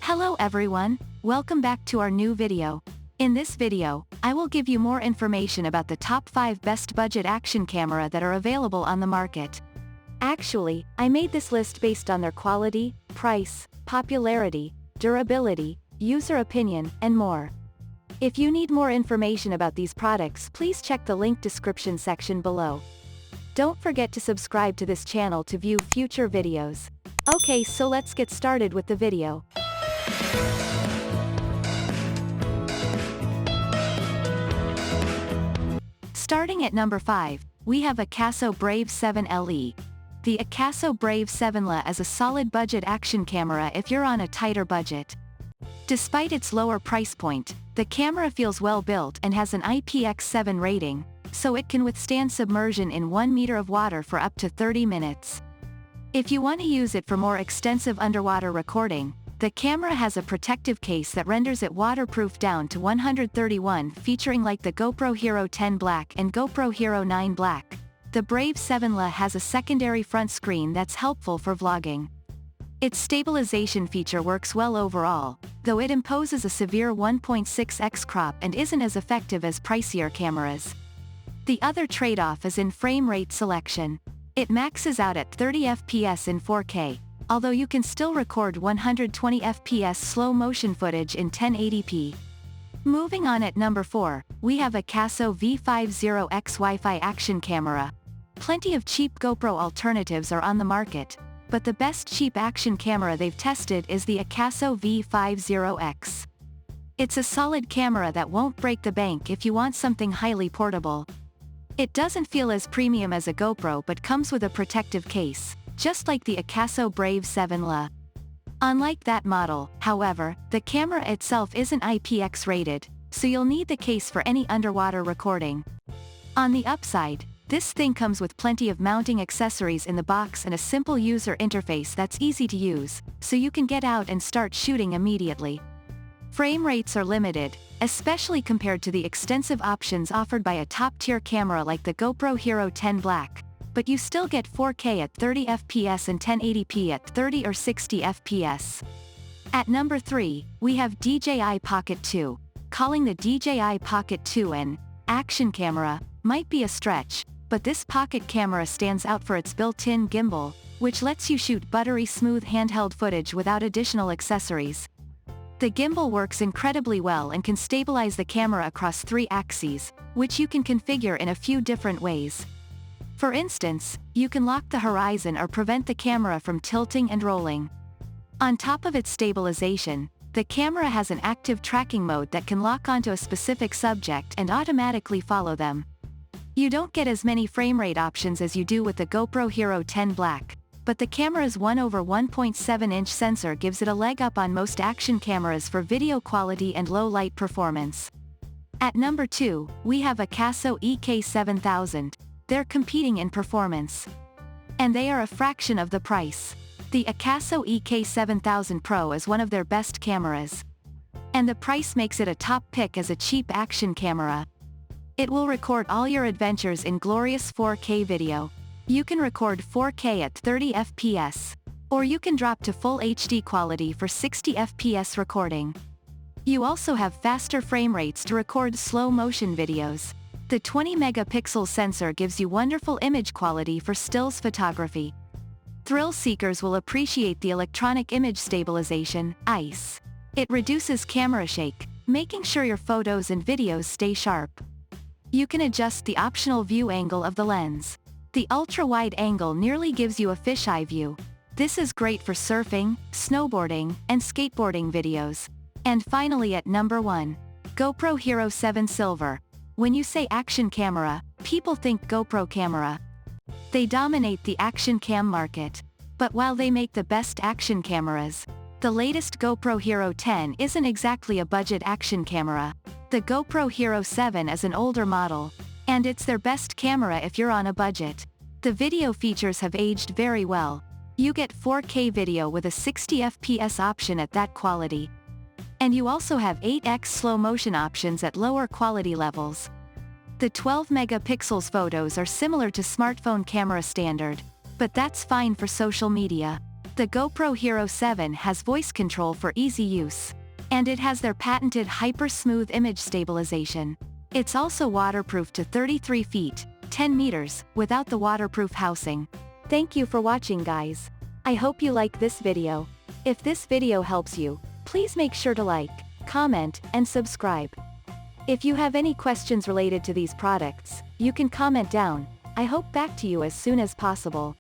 Hello everyone, welcome back to our new video. In this video, I will give you more information about the top 5 best budget action camera that are available on the market. Actually, I made this list based on their quality, price, popularity, durability, user opinion, and more. If you need more information about these products, please check the link description section below. Don't forget to subscribe to this channel to view future videos. Okay, so let's get started with the video. Starting at number 5, we have a Caso Brave 7LE. The Caso Brave 7LE is a solid budget action camera if you're on a tighter budget. Despite its lower price point, the camera feels well built and has an IPX7 rating, so it can withstand submersion in 1 meter of water for up to 30 minutes. If you want to use it for more extensive underwater recording, the camera has a protective case that renders it waterproof down to 131, featuring like the GoPro Hero 10 Black and GoPro Hero 9 Black. The Brave 7LE has a secondary front screen that's helpful for vlogging. Its stabilization feature works well overall, though it imposes a severe 1.6x crop and isn't as effective as pricier cameras. The other trade-off is in frame rate selection. It maxes out at 30 fps in 4K, although you can still record 120 fps slow motion footage in 1080p. Moving on at number 4, we have a Caso V50X Wi-Fi action camera. Plenty of cheap GoPro alternatives are on the market, but the best cheap action camera they've tested is the Caso V50X. It's a solid camera that won't break the bank if you want something highly portable. It doesn't feel as premium as a GoPro but comes with a protective case, just like the Caso Brave 7LE. Unlike that model, however, the camera itself isn't IPX rated, so you'll need the case for any underwater recording. On the upside, this thing comes with plenty of mounting accessories in the box and a simple user interface that's easy to use, so you can get out and start shooting immediately. Frame rates are limited, especially compared to the extensive options offered by a top-tier camera like the GoPro Hero 10 Black, but you still get 4K at 30 fps and 1080p at 30 or 60 fps. At number 3, we have DJI Pocket 2. Calling the DJI Pocket 2 an action camera might be a stretch, but this pocket camera stands out for its built-in gimbal, which lets you shoot buttery smooth handheld footage without additional accessories. The gimbal works incredibly well and can stabilize the camera across 3 axes, which you can configure in a few different ways. For instance, you can lock the horizon or prevent the camera from tilting and rolling. On top of its stabilization, the camera has an active tracking mode that can lock onto a specific subject and automatically follow them. You don't get as many frame rate options as you do with the GoPro Hero 10 Black, but the camera's 1/1.7-inch sensor gives it a leg up on most action cameras for video quality and low light performance. At number 2, we have a Caso EK7000. They're competing in performance, and they are a fraction of the price. The Caso EK7000 Pro is one of their best cameras, and the price makes it a top pick as a cheap action camera. It will record all your adventures in glorious 4K video. You can record 4K at 30 fps, or you can drop to full HD quality for 60 fps recording. You also have faster frame rates to record slow motion videos. The 20 megapixel sensor gives you wonderful image quality for stills photography. Thrill seekers will appreciate the electronic image stabilization, ISE. It reduces camera shake, making sure your photos and videos stay sharp. You can adjust the optional view angle of the lens. The ultra-wide angle nearly gives you a fisheye view. This is great for surfing, snowboarding, and skateboarding videos. And finally at number 1, GoPro Hero 7 Silver. When you say action camera, people think GoPro camera. They dominate the action cam market. But while they make the best action cameras, the latest GoPro Hero 10 isn't exactly a budget action camera. The GoPro Hero 7 is an older model, and it's their best camera if you're on a budget. The video features have aged very well. You get 4K video with a 60 fps option at that quality. And you also have 8x slow motion options at lower quality levels. The 12 megapixels photos are similar to smartphone camera standard, but that's fine for social media. The GoPro Hero 7 has voice control for easy use. And it has their patented hyper-smooth image stabilization. It's also waterproof to 33 feet, 10 meters, without the waterproof housing. Thank you for watching, guys. I hope you like this video. If this video helps you, please make sure to like, comment, and subscribe. If you have any questions related to these products, you can comment down. I hope back to you as soon as possible.